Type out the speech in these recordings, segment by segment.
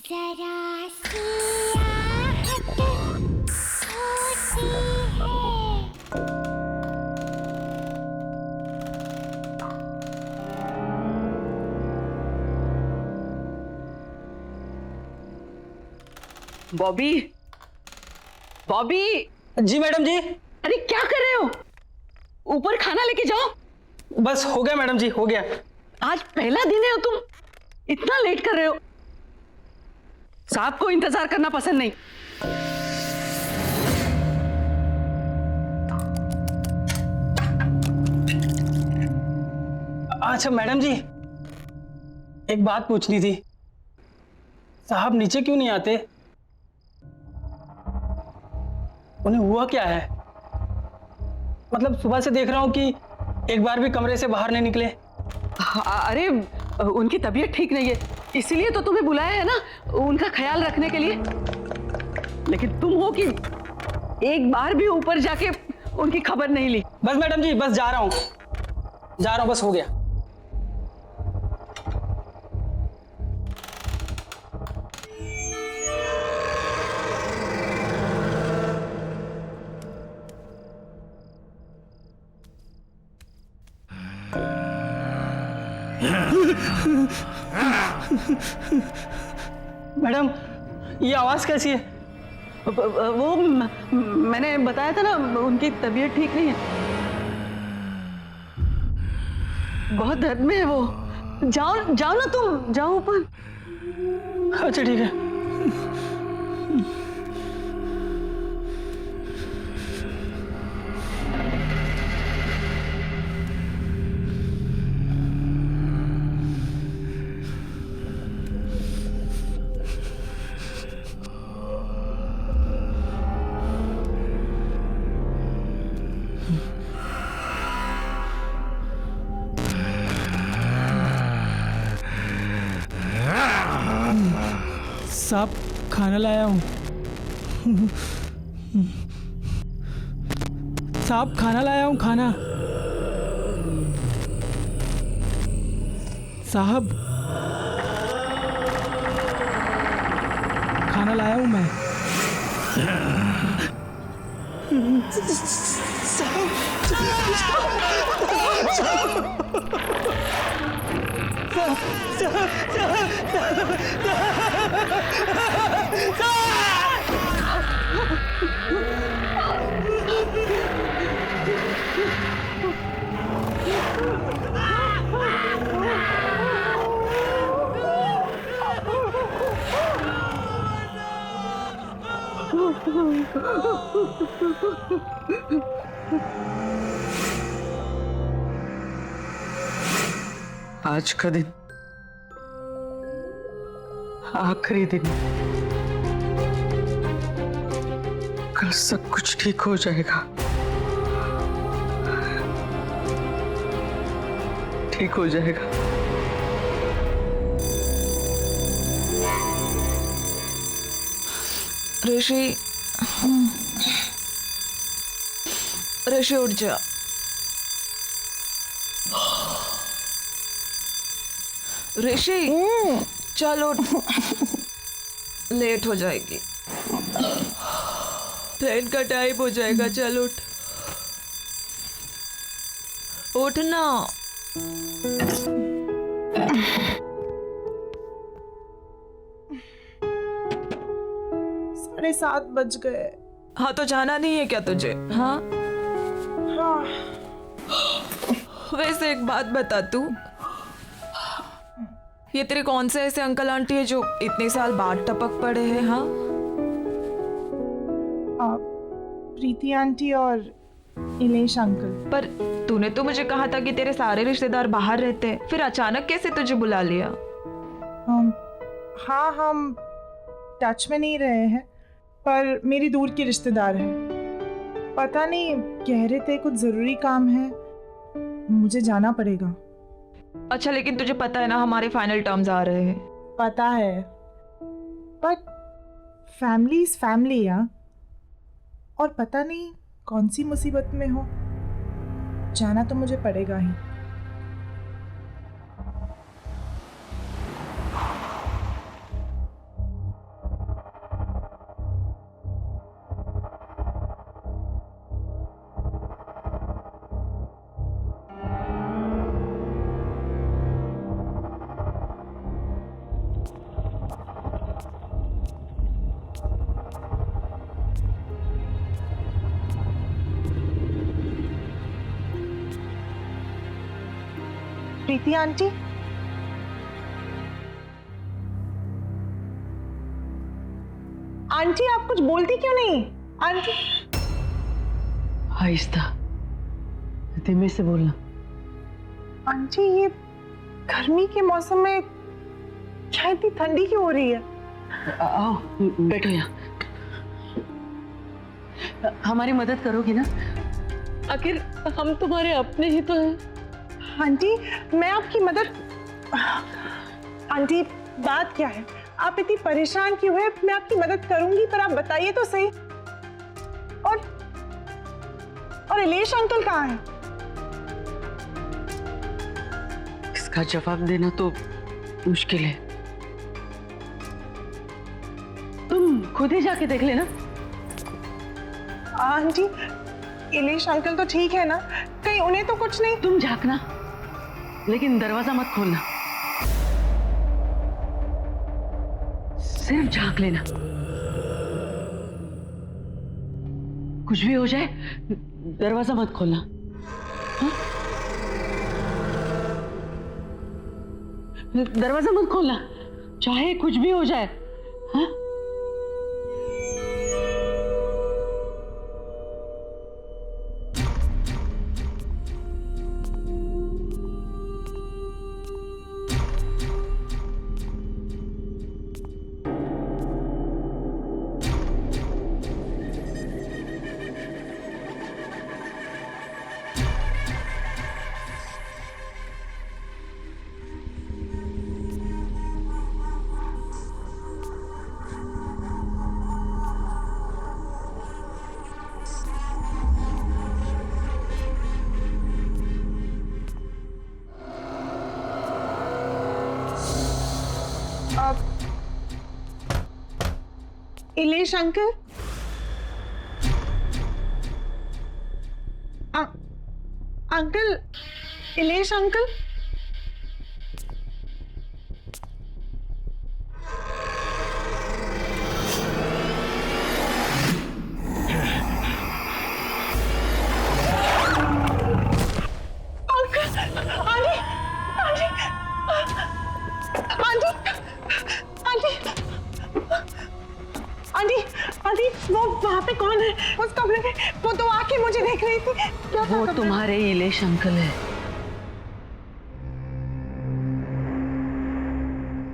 जरा सी आहट होती है। बॉबी, बॉबी। जी मैडम जी। अरे क्या कर रहे हो? ऊपर खाना लेके जाओ। बस हो गया मैडम जी, हो गया। आज पहला दिन है, तुम इतना लेट कर रहे हो। साहब को इंतजार करना पसंद नहीं। अच्छा मैडम जी, एक बात पूछनी थी। साहब नीचे क्यों नहीं आते? उन्हें हुआ क्या है? मतलब सुबह से देख रहा हूं कि एक बार भी कमरे से बाहर नहीं निकले। अरे उनकी तबीयत ठीक नहीं है, इसीलिए तो तुम्हें बुलाया है ना, उनका ख्याल रखने के लिए। लेकिन तुम हो कि एक बार भी ऊपर जाके उनकी खबर नहीं ली। बस मैडम जी, बस जा रहा हूं, बस हो गया। मैडम, ये आवाज कैसी है? वो मैंने बताया था ना, उनकी तबीयत ठीक नहीं है, बहुत दर्द में है वो। जाओ जाओ ना, तुम जाओ ऊपर। अच्छा ठीक है। साहब, खाना लाया हूँ। साहब, खाना लाया हूँ, खाना। साहब, खाना लाया हूँ मैं। आज का दिन आखिरी दिन, कल सब कुछ ठीक हो जाएगा, ठीक हो जाएगा। ऋषि, ऋषि उठ जा। ऋषि चल उठ, लेट हो जाएगी, ट्रेन का टाइम हो जाएगा। चल उठ, उठ ना। 7:30 बज गए। हाँ तो जाना नहीं है क्या तुझे? हाँ हाँ। वैसे एक बात बता, तू ये तेरे कौन से ऐसे अंकल आंटी है जो इतने साल बाद टपक पड़े हैं? हाँ, प्रीति आंटी और इलेश अंकल। पर तूने तो मुझे कहा था कि तेरे सारे रिश्तेदार बाहर रहते हैं, फिर अचानक कैसे तुझे बुला लिया? हाँ, हम टच में नहीं रहे हैं, पर मेरी दूर की रिश्तेदार है। पता नहीं, कह रहे थे कुछ जरूरी काम है, मुझे जाना पड़ेगा। अच्छा, लेकिन तुझे पता है ना हमारे फाइनल टर्म्स आ रहे हैं। पता है, पर फैमिली इज फैमिली यार। और पता नहीं कौन सी मुसीबत में हो, जाना तो मुझे पड़ेगा ही। प्रीति आंटी, आंटी आप कुछ बोलती क्यों नहीं? आंटी आहिस्ता, धीमे से बोलना। आंटी ये गर्मी के मौसम में क्या इतनी ठंडी क्यों हो रही है? आओ बैठो यहाँ। हमारी मदद करोगी ना? आखिर हम तुम्हारे अपने ही तो हैं। आंटी मैं आपकी मदद, आंटी बात क्या है? आप इतनी परेशान क्यों है? मैं आपकी मदद करूंगी, पर आप बताइए तो सही। और इलेश अंकल कहाँ हैं? इसका जवाब देना तो मुश्किल है, तुम खुद ही जाके देख लेना। आंटी इलेश अंकल तो ठीक है ना? कहीं उन्हें तो कुछ नहीं? तुम झांकना, लेकिन दरवाजा मत खोलना, सिर्फ झांक लेना। कुछ भी हो जाए दरवाजा मत खोलना। हाँ? दरवाजा मत खोलना, चाहे कुछ भी हो जाए। हाँ? Ilesh uncle, uncle, Ilesh uncle, aunty वो वहाँ पे कौन है? उस कमरे में वो तो आके मुझे देख रही थी। क्या वो तुम्हारे इलेश अंकल है।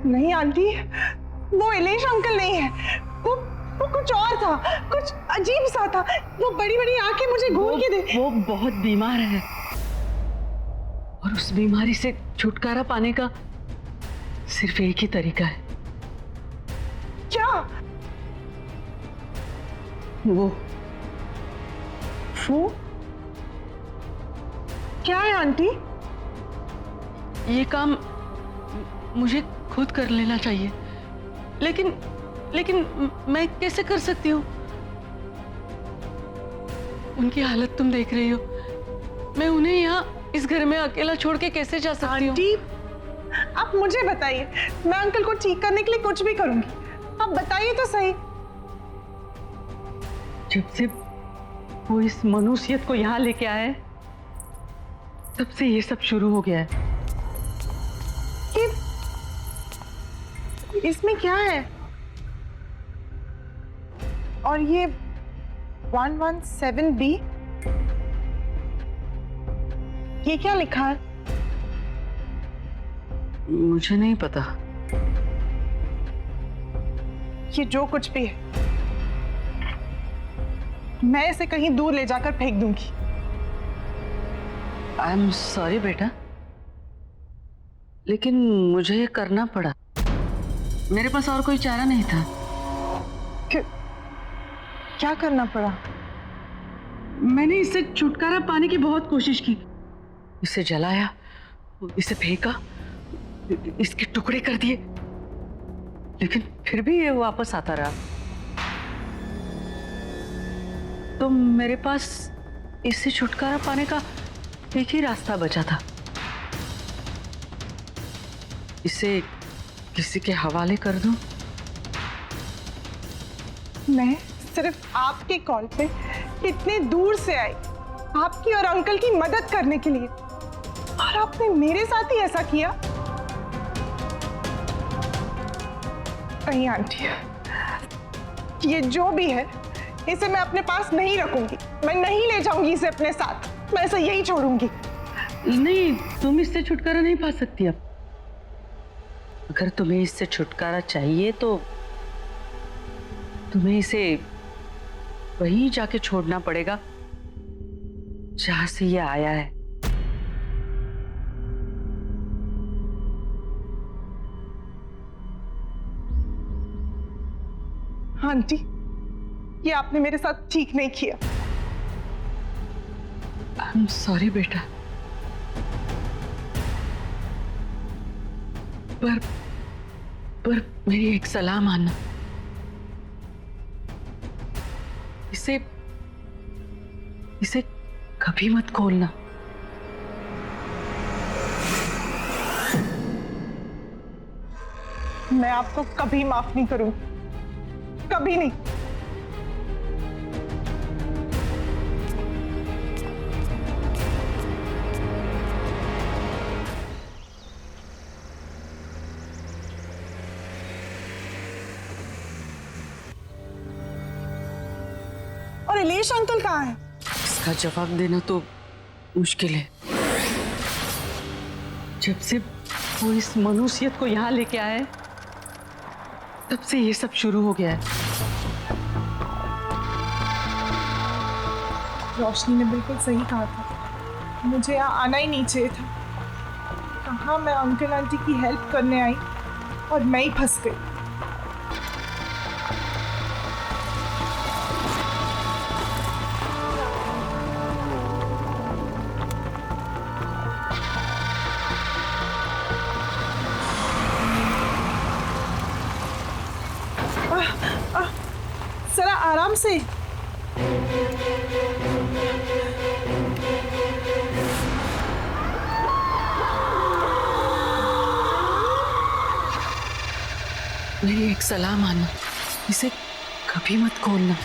नहीं आंटी, वो इलेश अंकल नहीं है, वो कुछ और था, कुछ अजीब सा था। वो बड़ी बड़ी आंखें मुझे घूर के दे। वो बहुत बीमार है और उस बीमारी से छुटकारा पाने का सिर्फ एक ही तरीका है। क्या? वो क्या है आंटी? ये काम मुझे खुद कर लेना चाहिए, लेकिन मैं कैसे कर सकती हूँ? उनकी हालत तुम देख रही हो, मैं उन्हें यहाँ इस घर में अकेला छोड़ के कैसे जा सकती हूँ? आंटी आप मुझे बताइए, मैं अंकल को ठीक करने के लिए कुछ भी करूंगी। आप बताइए तो सही। जब से वो इस मनुष्यत को यहाँ लेके आए, तब से ये सब शुरू हो गया है। इसमें क्या है? और ये 117B, ये क्या लिखा है? मुझे नहीं पता। ये जो कुछ भी है, मैं इसे कहीं दूर ले जाकर फेंक दूंगी। आई एम सॉरी बेटा, लेकिन मुझे ये करना पड़ा। मेरे पास और कोई चारा नहीं था। क्या करना पड़ा? मैंने इससे छुटकारा पाने की बहुत कोशिश की, इसे जलाया, इसे फेंका, इसके टुकड़े कर दिए, लेकिन फिर भी ये वापस आता रहा। तो मेरे पास इससे छुटकारा पाने का एक ही रास्ता बचा था, इसे किसी के हवाले कर दूं। मैं सिर्फ आपके कॉल पे इतने दूर से आई, आपकी और अंकल की मदद करने के लिए, और आपने मेरे साथ ही ऐसा किया? नहीं आंटी, ये जो भी है इसे मैं अपने पास नहीं रखूंगी। मैं नहीं ले जाऊंगी इसे अपने साथ। मैं इसे यही छोड़ूंगी। नहीं, तुम इससे छुटकारा नहीं पा सकती अब। अगर तुम्हें इससे छुटकारा चाहिए तो तुम्हें इसे वहीं जाके छोड़ना पड़ेगा जहां से ये आया है। आंटी, ये आपने मेरे साथ ठीक नहीं किया। आई एम सॉरी बेटा, पर मेरी एक सलाह मानना। इसे कभी मत खोलना। मैं आपको कभी माफ नहीं करूंगी, कभी नहीं। और इलेश अंकल कहाँ है? इसका जवाब देना तो मुश्किल है। जब से वो इस मनुष्यत को यहाँ लेके आए तब से ये सब शुरू हो गया है। रोशनी ने बिल्कुल सही कहा था, मुझे यहाँ आना ही नहीं चाहिए था। कहाँ मैं अंकल आंटी की हेल्प करने आई और मैं ही फंस गई। जरा आराम से। मेरी एक सलाह मानना, इसे कभी मत खोलना।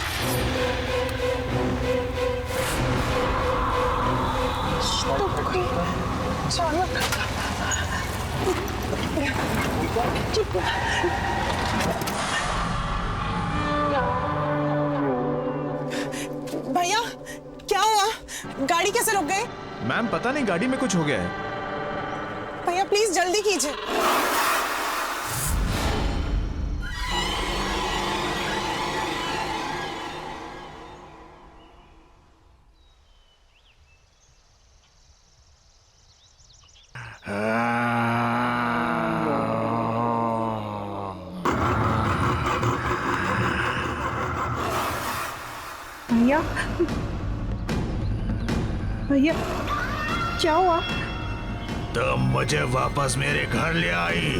तो कोई अचानक भैया, क्या हुआ? गाड़ी कैसे रुक गई? मैम पता नहीं, गाड़ी में कुछ हो गया है। भैया प्लीज जल्दी कीजिए। भैया, भैया क्या हुआ? तुम मुझे वापस मेरे घर ले आई।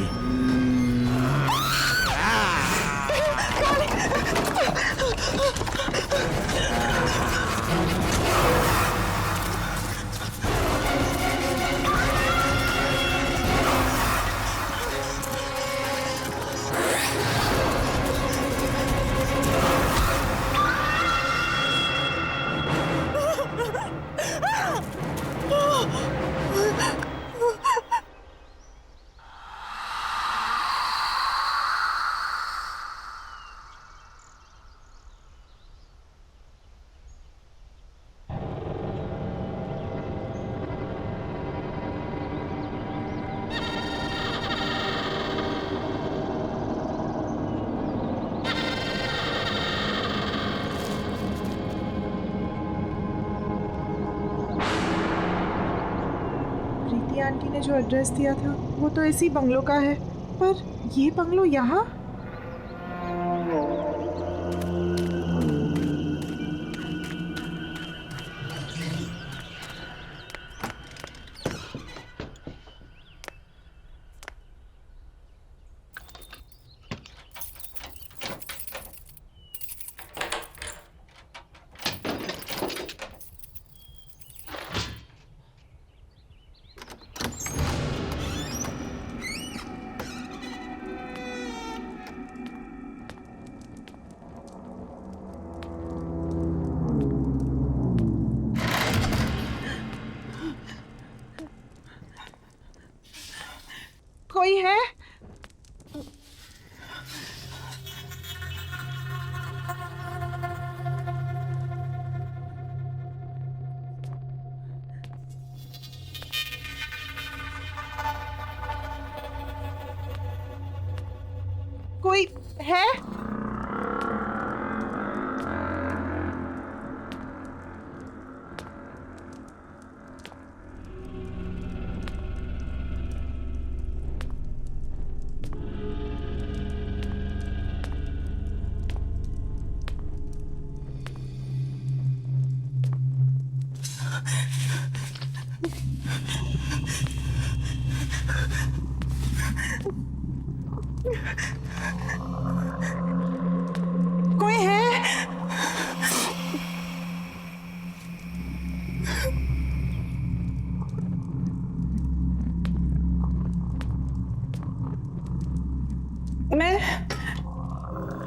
प्रीति आंटी ने जो एड्रेस दिया था वो तो इसी बंगलो का है, पर ये बंगलो यहाँ?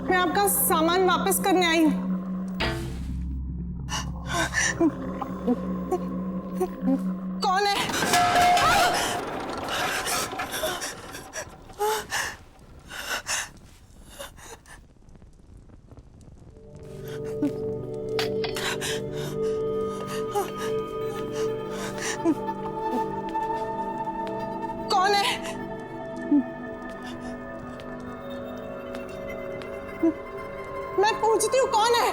मैं आपका सामान वापस करने आई हूँ। कौन है? कौन है? मैं पूछती हूँ कौन है?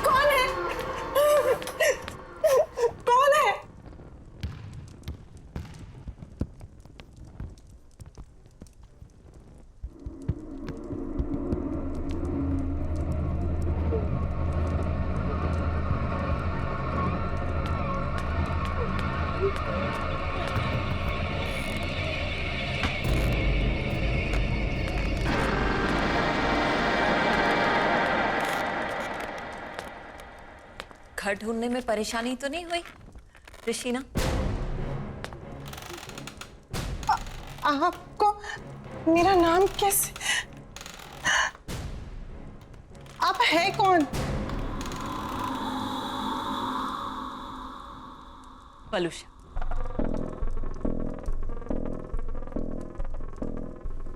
कौन है? कौन है? घर ढूंढने में परेशानी तो नहीं हुई ऋषिना? आपको मेरा नाम कैसे? आप है कौन? पलूषा।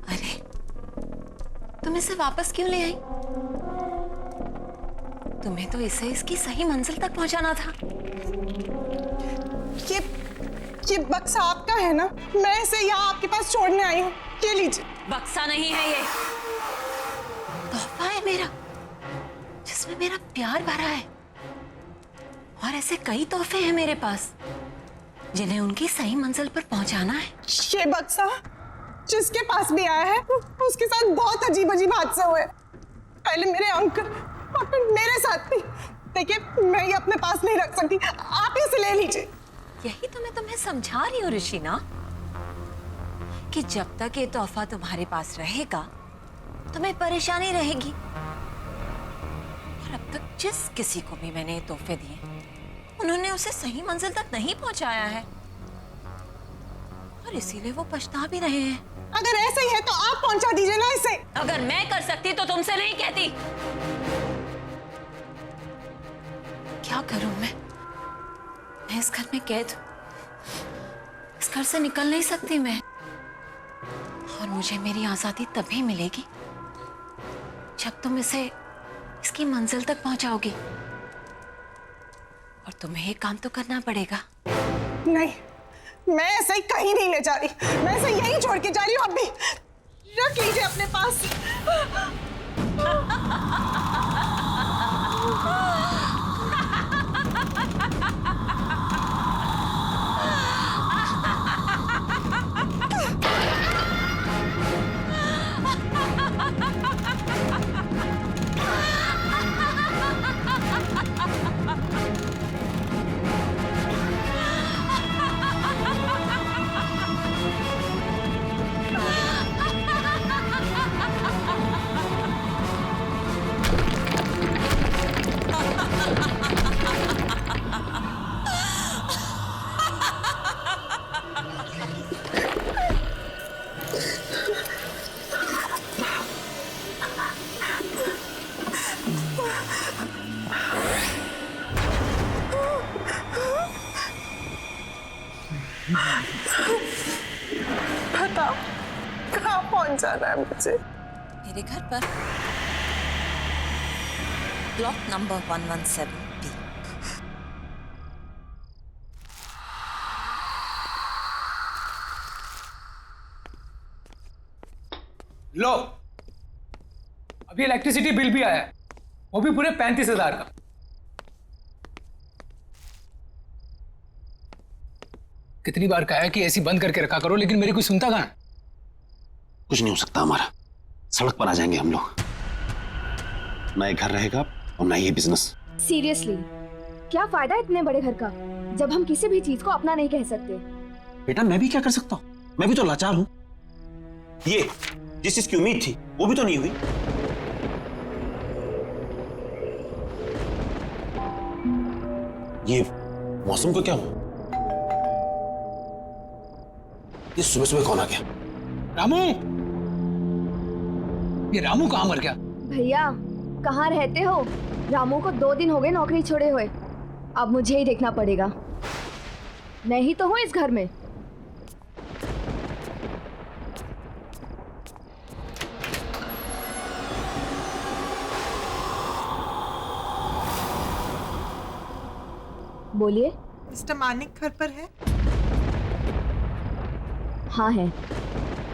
अरे तुम इसे वापस क्यों ले आई? तुम्हें तो इसे इसकी सही मंजिल तक पहुंचाना था। ये बक्सा आपका है ना? मैं इसे यहाँ आपके पास छोड़ने आई हूँ। ये लीजिए। बक्सा नहीं है ये, तोहफा है मेरा, जिसमें मेरा प्यार भरा है। और ऐसे कई तोहफे हैं मेरे पास जिन्हें उनकी सही मंजिल पर पहुंचाना है। ये बक्सा जिसके पास भी आया है उसके साथ बहुत अजीब अजीब हादसे हुए। पहले मेरे अंकल और फिर मेरे साथ भी। देखिए मैं ये अपने पास नहीं रख सकती, आप इसे ले लीजिए। यही तो मैं तुम्हें समझा रही हूँ ऋषिना, कि जब तक ये तोहफा तुम्हारे पास रहेगा तुम्हें परेशानी रहेगी। और अब तक जिस किसी को भी मैंने ये तोहफे दिए उन्होंने उसे सही मंजिल तक नहीं पहुंचाया है, और इसीलिए वो पछता भी रहे हैं। अगर ऐसा ही है तो आप पहुंचा दीजिए ना इसे। अगर मैं कर सकती तो तुमसे नहीं कहती। क्या करूं मैं इस घर में कैद हूं। इस घर से निकल नहीं सकती मैं, और मुझे मेरी आजादी तभी मिलेगी जब तुम इसे इसकी मंजिल तक पहुंचाओगी। और तुम्हें एक काम तो करना पड़ेगा। नहीं, मैं ऐसे ही कहीं नहीं ले जा रही। मैं इसे यहीं छोड़ के जा रही हूँ। अब भी रख लीजिए अपने पास। बताओ कहाँ पहुंच जाना है मुझे? मेरे घर पर, ब्लॉक नंबर 117B। लो, अभी इलेक्ट्रिसिटी बिल भी आया है, वो भी पूरे 35,000 का। कितनी बार कहा है कि एसी बंद करके रखा करो, लेकिन मेरी कोई सुनता कहाँ है? कुछ नहीं हो सकता हमारा, सड़क पर आ जाएंगे हम लोग। ना ये घर रहेगा और ना ये बिजनेस। सीरियसली क्या फायदा इतने बड़े घर का जब हम किसी भी चीज को अपना नहीं कह सकते। बेटा मैं भी क्या कर सकता हूँ, मैं भी तो लाचार हूँ। ये जिस चीज की उम्मीद थी वो भी तो नहीं हुई। ये मौसम को क्या हुआ? ये सुबह सुबह कौन आ गया? रामू, ये रामू कहाँ मर गया? भैया कहाँ रहते हो? रामू को 2 दिन हो गए नौकरी छोड़े हुए। अब मुझे ही देखना पड़ेगा। मैं ही तो हूँ इस घर में। बोलिए। मिस्टर मानिक घर पर है? हाँ है।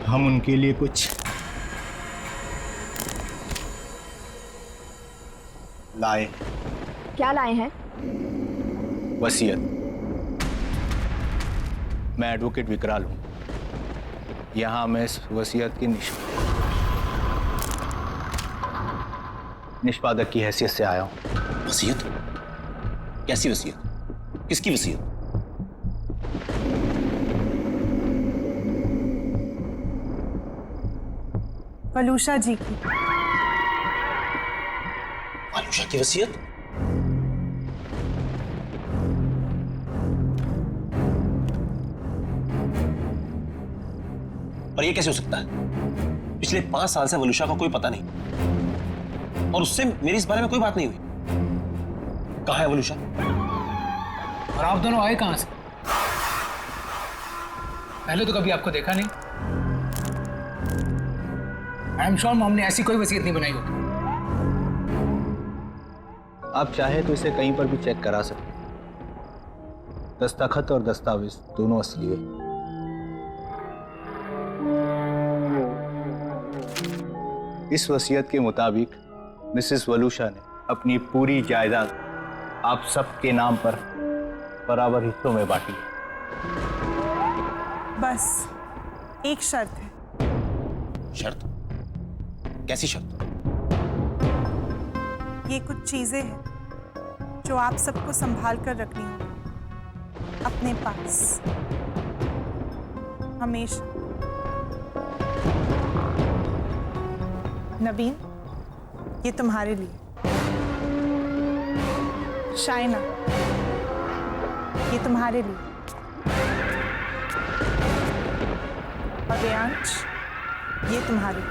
हम उनके लिए कुछ लाए। क्या लाए हैं? वसीयत। मैं एडवोकेट विकराल हूं। यहां मैं इस वसीयत की निष्पादक की हैसियत से आया हूं। वसीयत? कैसी वसीयत? किसकी वसीयत? वलूषा जी की। वलूषा की वसीयत? और ये कैसे हो सकता है? पिछले 5 साल से वलूषा का कोई पता नहीं और उससे मेरी इस बारे में कोई बात नहीं हुई। कहाँ है वलूषा? और आप दोनों आए कहां से? पहले तो कभी आपको देखा नहीं। आई एम श्योर मॉम ने ऐसी कोई वसीयत नहीं बनाई होगी। आप चाहे तो इसे कहीं पर भी चेक करा सकते हैं। दस्तखत और दस्तावेज दोनों असली है। इस वसीयत के मुताबिक मिसेस वलूषा ने अपनी पूरी जायदाद आप सबके नाम पर बराबर हिस्सों में बांटी है। बस एक शर्त है। शर्त? कैसी शर्त? ये कुछ चीजें हैं जो आप सबको संभाल कर रखनी होगी अपने पास हमेशा। नवीन, ये तुम्हारे लिए। शाइना, ये तुम्हारे लिए। और रेयांश, ये तुम्हारे लिए।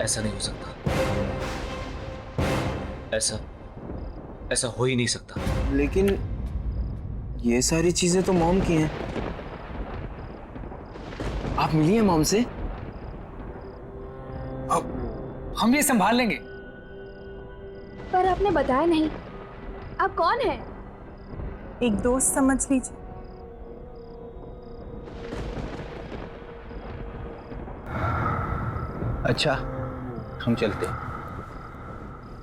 ऐसा नहीं हो सकता। ऐसा हो ही नहीं सकता। लेकिन ये सारी चीजें तो मॉम की हैं। आप मिली हैं मॉम से? अब हम ये संभाल लेंगे। पर आपने बताया नहीं। आप कौन हैं? एक दोस्त समझ लीजिए। अच्छा, हम चलते हैं।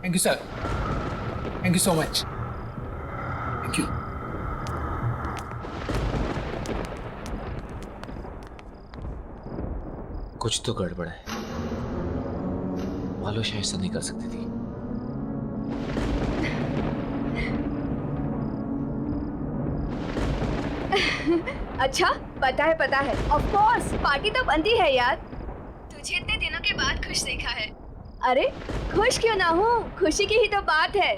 Thank you sir. Thank you so much. Thank you. कुछ तो गड़बड़ है। वलूषा ऐसा नहीं कर सकती थी। अच्छा, पता है। ऑफ कोर्स, पार्टी तो बनती है यार। तुझे इतने दिनों के बाद खुश देखा है। अरे खुश क्यों ना हूँ, खुशी की ही तो बात है।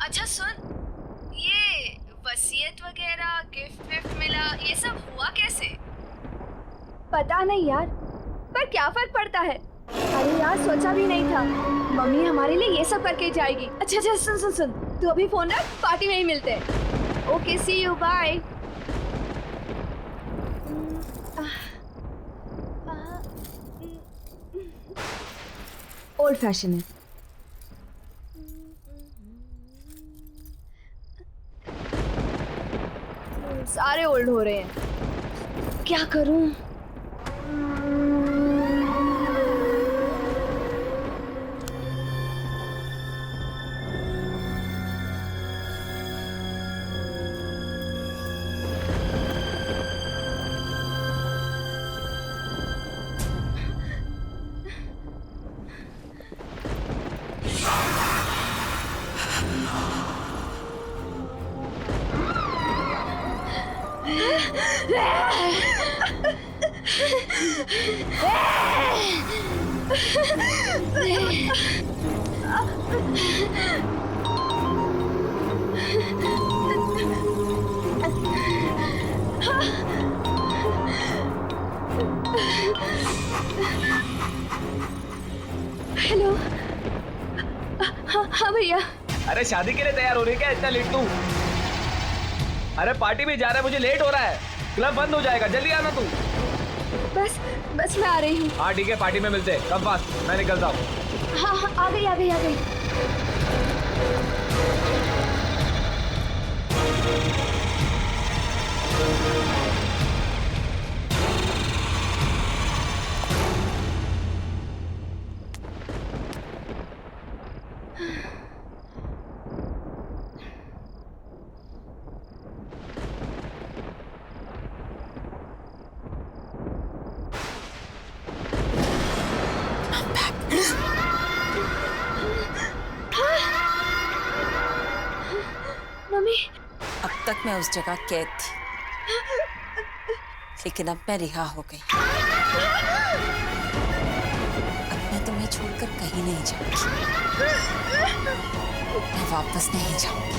अच्छा सुन, ये वसीयत वगैरह गिफ्ट विफ्ट मिला, ये सब हुआ कैसे? पता नहीं यार, पर क्या फर्क पड़ता है। अरे यार, सोचा भी नहीं था मम्मी हमारे लिए ये सब करके जाएगी। अच्छा सुन, तू अभी फोन रख, पार्टी में ही मिलते हैं। Okay, see you, bye. Old fashion है। सारे ओल्ड हो रहे हैं, क्या करूं? हेलो। हाँ भैया। अरे शादी के लिए तैयार हो रही है क्या इतना लेट तू? अरे पार्टी में जा रहा है, मुझे लेट हो रहा है, क्लब बंद हो जाएगा, जल्दी आना तू। बस मैं आ रही हूँ। हाँ ठीक है, पार्टी में मिलते हैं, कम फास्ट, मैं निकलता हूँ। हाँ आ गई। मम्मी। अब तक मैं उस जगह कैद थी, लेकिन अब मैं रिहा हो गई। अब मैं तुम्हें छोड़कर कहीं नहीं जाऊंगी, मैं वापस नहीं जाऊंगी।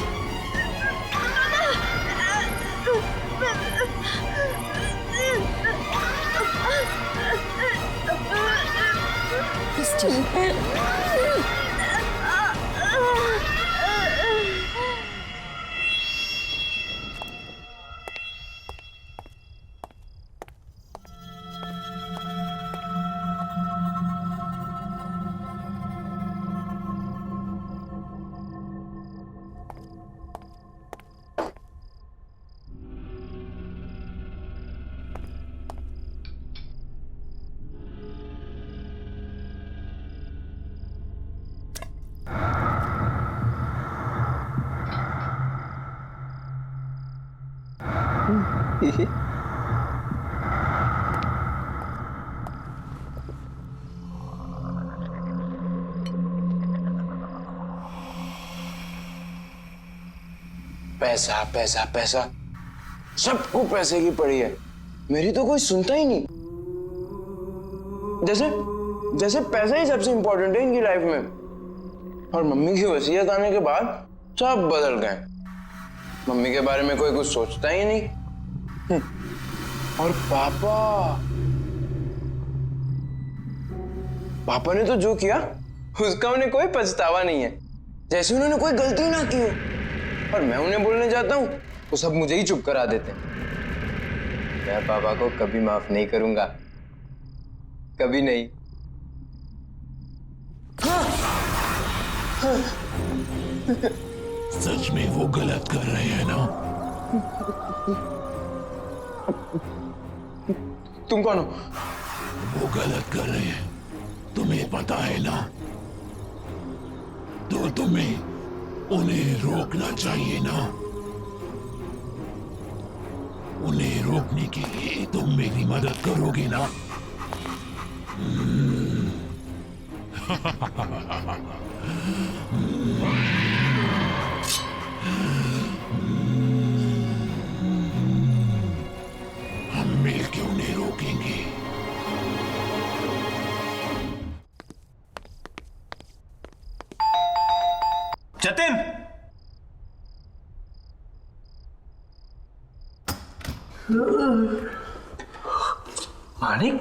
पैसा पैसा पैसा, सबको पैसे की पड़ी है, मेरी तो कोई सुनता ही नहीं। जैसे जैसे पैसा ही सबसे इंपॉर्टेंट है इनकी लाइफ में। और मम्मी की वसीयत आने के बाद सब बदल गए। मम्मी के बारे में कोई कुछ सोचता ही नहीं। और पापा ने तो जो किया उसका उन्हें कोई पछतावा नहीं है, जैसे उन्होंने कोई गलती ना की हो। और मैं उन्हें बोलने जाता हूँ तो सब मुझे ही चुप करा देते हैं। मैं पापा को कभी माफ नहीं करूंगा, कभी नहीं। सच में वो गलत कर रहे हैं ना? तुम कौन हो? वो गलत कर रहे हैं, तुम्हें पता है ना? तो तुम्हें उन्हें रोकना चाहिए ना? उन्हें रोकने के लिए तुम मेरी मदद करोगे ना? हम मिलकर उन्हें रोकेंगे। जतिन! मानिक,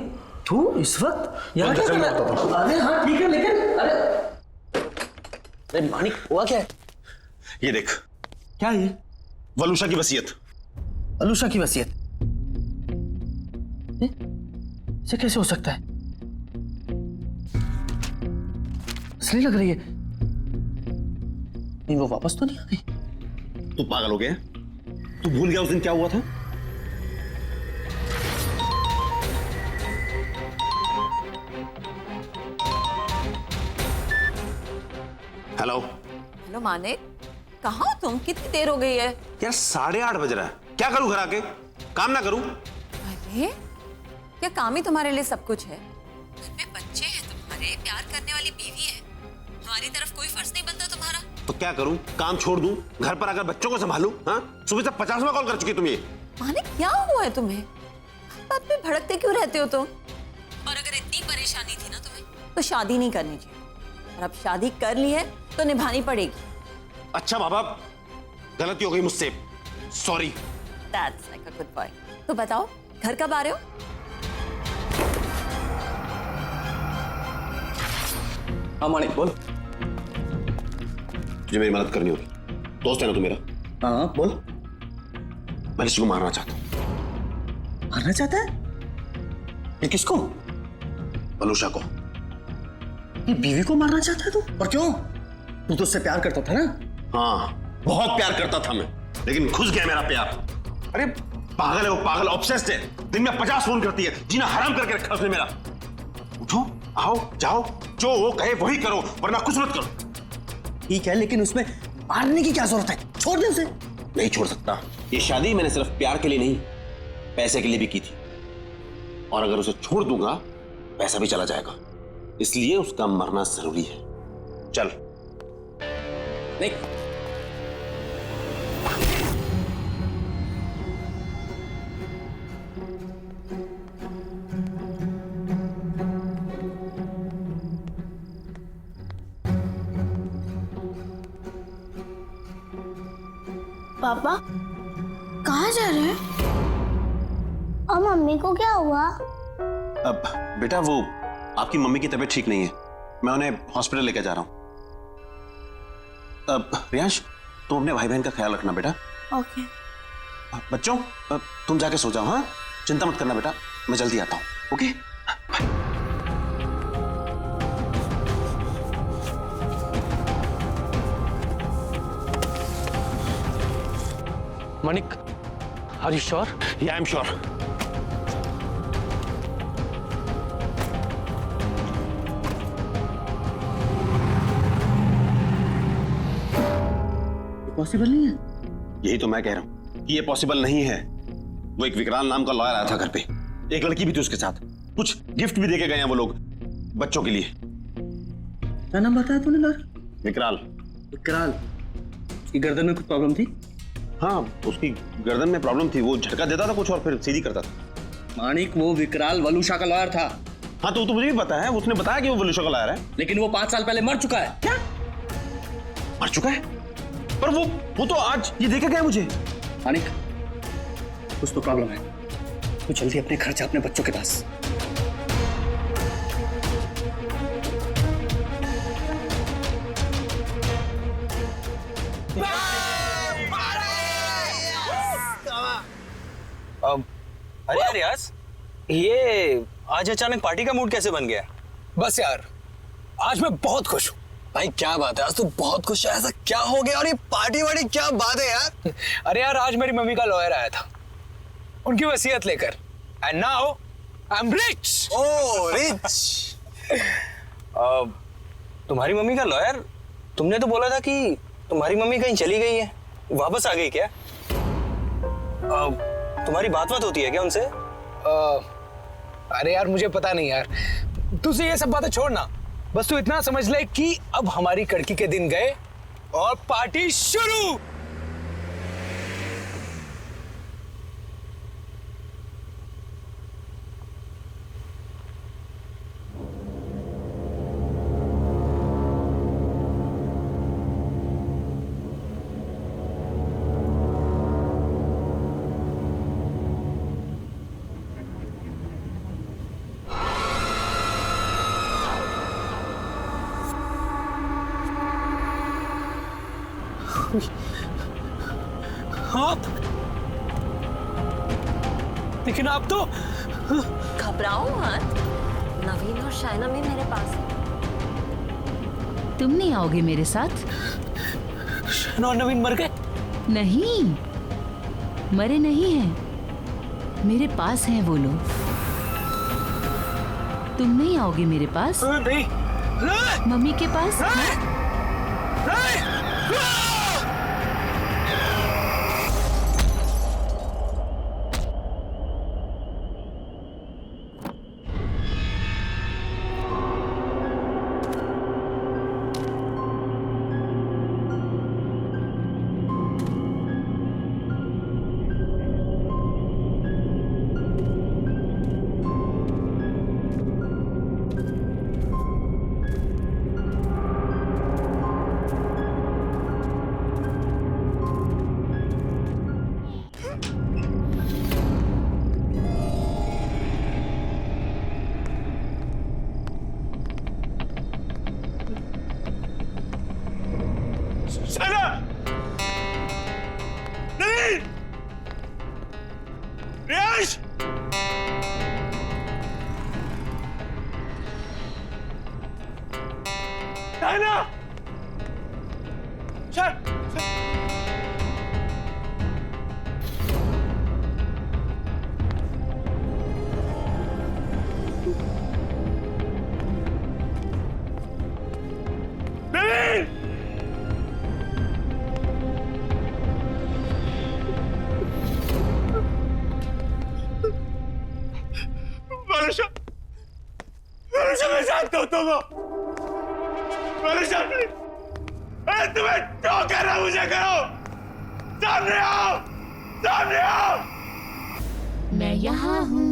तू इस वक्त यहाँ क्या कर रहा है? अरे हाँ ठीक है, लेकिन अरे मानिक, हुआ क्या है? ये देख। क्या ये? वलूशा की वसीयत। वलूशा की वसीयत? ये कैसे हो सकता है? असली लग रही है। नहीं, वो वापस तो नहीं आ गई? तू पागल हो गया? तू भूल गया उस दिन क्या हुआ था? हेलो हेलो मानिक, कहाँ हो तुम? कितनी देर हो गई है? यार 8:30 बज रहा है, क्या करूं घर आके? काम ना करूं? अरे क्या काम ही तुम्हारे लिए सब कुछ है? घर में बच्चे हैं तुम्हारे, प्यार करने वाली बीवी है, हमारी तरफ कोई फर्ज नहीं बनता तुम्हारा? तो क्या करूं? काम छोड़ दूं, घर पर आकर बच्चों को संभालूं? हाँ, सुबह से 50वां कॉल कर चुकी तुम ये। मानिक क्या हुआ है तुम्हें? बात में भड़कते क्यों रहते हो तुम? और अगर इतनी परेशानी थी ना तुम्हें तो शादी नहीं करनी चाहिए, और अब शादी कर ली है तो निभानी पड़ेगी। अच्छा बाबा, गलती हो गई मुझसे, sorry. That's like a good boy। तो बताओ घर कब आ रहे हो? हाँ मानिक बोल। मुझे मेरी मदद करनी होगी, दोस्त है ना तू मेरा। हाँ बोल। मैं ऋषि को मारना चाहता हूँ। मारना चाहता है? ये किसको? वलूषा को। ये बीवी को मारना चाहता है तू? और क्यों? तू तो उससे प्यार करता था ना? हाँ बहुत प्यार करता था मैं, लेकिन घुस गया मेरा प्यार। अरे पागल है वो, पागल, ऑब्सेस्ड है। दिन में 50 फोन करती है, जीना हराम करके रखा उसने मेरा। उठो, आओ, जाओ, जो वो कहे वही करो, वरना कुछ मत करो। ठीक है, लेकिन उसमें मारने की क्या जरूरत है? छोड़ दे उसे। नहीं छोड़ सकता। ये शादी मैंने सिर्फ प्यार के लिए नहीं, पैसे के लिए भी की थी, और अगर उसे छोड़ दूंगा पैसा भी चला जाएगा, इसलिए उसका मरना जरूरी है। चल। नहीं। पापा कहाँ जा रहे हैं? और मम्मी को क्या हुआ? अब बेटा वो आपकी मम्मी की तबीयत ठीक नहीं है, मैं उन्हें हॉस्पिटल लेकर जा रहा हूँ। अब प्रियांश तुम अपने भाई बहन का ख्याल रखना बेटा। ओके। बच्चों तुम जाके सो जाओ। हाँ चिंता मत करना बेटा, मैं जल्दी आता हूँ। Okay Manik, are you sure? Yeah, I'm sure. Possible नहीं है। यही तो मैं कह रहा हूँ कि ये पॉसिबल नहीं है। वो एक विकराल नाम का लॉयर आया था घर पे, एक लड़की भी थी उसके साथ, कुछ गिफ्ट भी देके गए हैं वो लोग बच्चों के लिए। क्या नाम बताया तूने लॉयर? विकराल। विकराल? उसकी गर्दन में कुछ प्रॉब्लम थी? हाँ उसकी गर्दन में प्रॉब्लम थी, वो झटका देता था कुछ और फिर सीधी करता था। मानिक वो विकराल वलूषा का लॉयर था। हाँ तो मुझे भी पता है, उसने बताया कि वो वलूषा का लॉयर है। लेकिन वो 5 साल पहले मर चुका है। क्या? मर चुका है? पर वो तो आज ये देखा गया मुझे। मानिक कुछ तो प्रॉब्लम है, तो जल्दी अपने घर जा, अपने बच्चों के पास। अरे यार रियाज, ये आज अचानक पार्टी का मूड कैसे बन गया? बस यार आज मैं बहुत खुश हूँ। भाई क्या बात है, आज तो बहुत खुश है। ऐसा क्या हो गया? और ये पार्टी वार्टी क्या बात है यार? अरे यार आज मेरी मम्मी का लॉयर आया था उनकी वसीयत लेकर, and now I am rich. Oh rich. तुम्हारी मम्मी का लॉयर? तुमने तो बोला था कि तुम्हारी मम्मी कहीं चली गई है, वापस आ गई क्या? तुम्हारी बात होती है क्या उनसे? अरे यार मुझे पता नहीं यार, तुझे ये सब बातें छोड़ना, बस तू इतना समझ ले कि अब हमारी कड़की के दिन गए और पार्टी शुरू। आप लेकिन आप तो घबराओ मत, नवीन और शायना भी मेरे पास है। तुम नहीं आओगे मेरे साथ? शायना और नवीन मर गए? नहीं, मरे नहीं हैं, मेरे पास हैं वो लोग। तुम नहीं आओगे मेरे पास? नहीं। मम्मी के पास? शायना! नहीं! रियाश! शायना! नहीं! वरुषा! वरुषा, मैं जानता हूं तुमको! वरुषा, प्लीज! अरे तुम्हें जो करना मुझे करो! सामने आओ! सामने आओ! मैं यहाँ हूँ।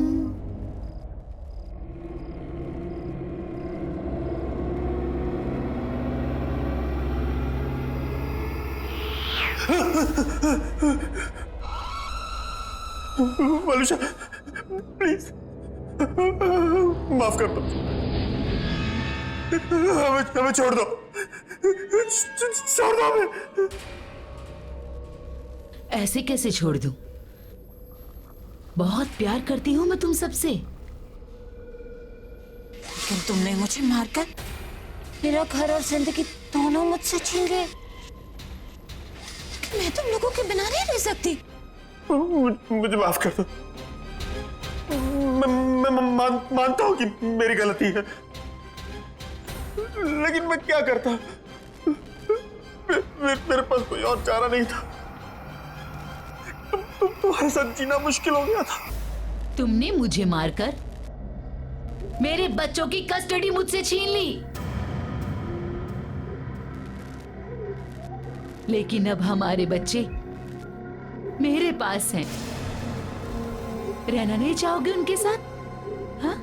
वरुषा, प्लीज माफ कर दो, हमें छोड़ दो, छोड़ दो हमें। ऐसे कैसे छोड़ दूं? बहुत प्यार करती हूँ मैं तुम सबसे। लेकिन तुमने मुझे मारकर मेरा घर और जिंदगी दोनों मुझसे छीन गए। मैं तुम लोगों के बिना नहीं रह सकती। मुझे माफ कर दो। मैं मानता हूँ कि मेरी गलती है, लेकिन मैं क्या करता? मेरे पास कोई और चारा नहीं था। तुम्हारे साथ जीना मुश्किल हो गया था। तुमने मुझे मारकर मेरे बच्चों की कस्टडी मुझसे छीन ली, लेकिन अब हमारे बच्चे मेरे पास हैं। रहना नहीं चाहोगे उनके साथ? हाँ?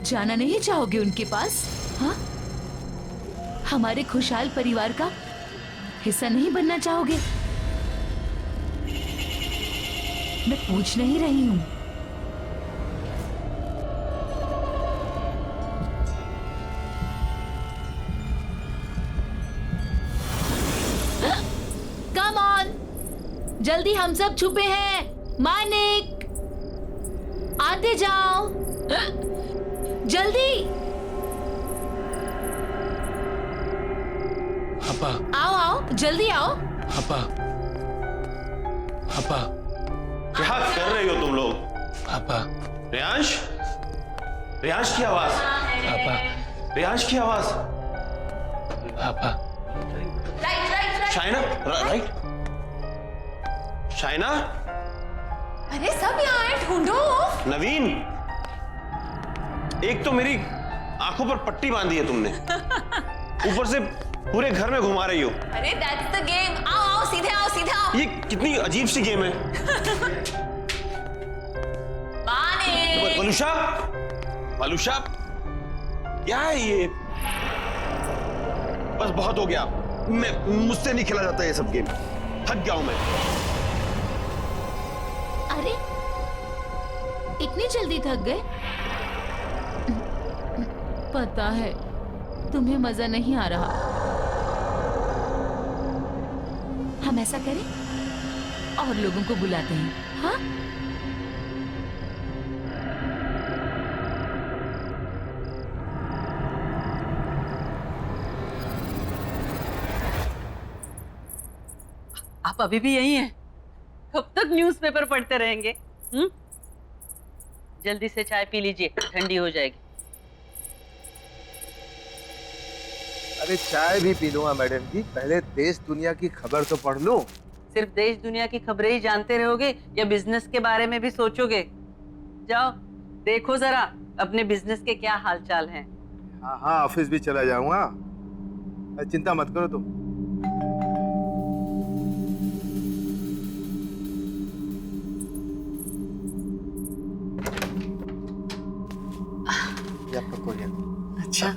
जाना नहीं चाहोगे उनके पास? हाँ? हमारे खुशहाल परिवार का हिस्सा नहीं बनना चाहोगे? मैं पूछ नहीं रही हूं। कम ऑन, जल्दी, हम सब छुपे हैं। मानिक, आते जाओ, जल्दी हपा, आओ आओ, जल्दी आओ। हपा, हपा, क्या कर रही हो तुम लोग? हपा, रियांश? रियांश की आवाज? हपा, रियांश की आवाज? हपा, शाइना, राइट? शाइना? अरे सब यहाँ है, ढूंढो। नवीन, एक तो मेरी आंखों पर पट्टी बांधी है तुमने, ऊपर से पूरे घर में घुमा रही हो। अरे दैट्स द गेम। आओ आओ, सीधे आओ, सीधे आओ। ये कितनी अजीब सी गेम है। वलुषा, वलुषा, क्या है ये? बस बहुत हो गया, मुझसे नहीं खेला जाता ये सब गेम, थक गया हूं मैं। अरे इतनी जल्दी थक गए? पता है तुम्हें मजा नहीं आ रहा। हम ऐसा करें, और लोगों को बुलाते हैं। हाँ, आप अभी भी यही हैं? कब तक न्यूज़पेपर पढ़ते रहेंगे? जल्दी से चाय पी लीजिए, ठंडी हो जाएगी। अरे चाय भी पी लूंगा मैडम जी, पहले देश दुनिया की खबर तो पढ़ लूं। सिर्फ देश दुनिया की खबरें ही जानते रहोगे या बिजनेस के बारे में भी सोचोगे? जाओ देखो जरा अपने बिजनेस के क्या हालचाल हैं। हाँ हाँ, ऑफिस भी चला जाऊंगा, चिंता मत करो तुम। अच्छा,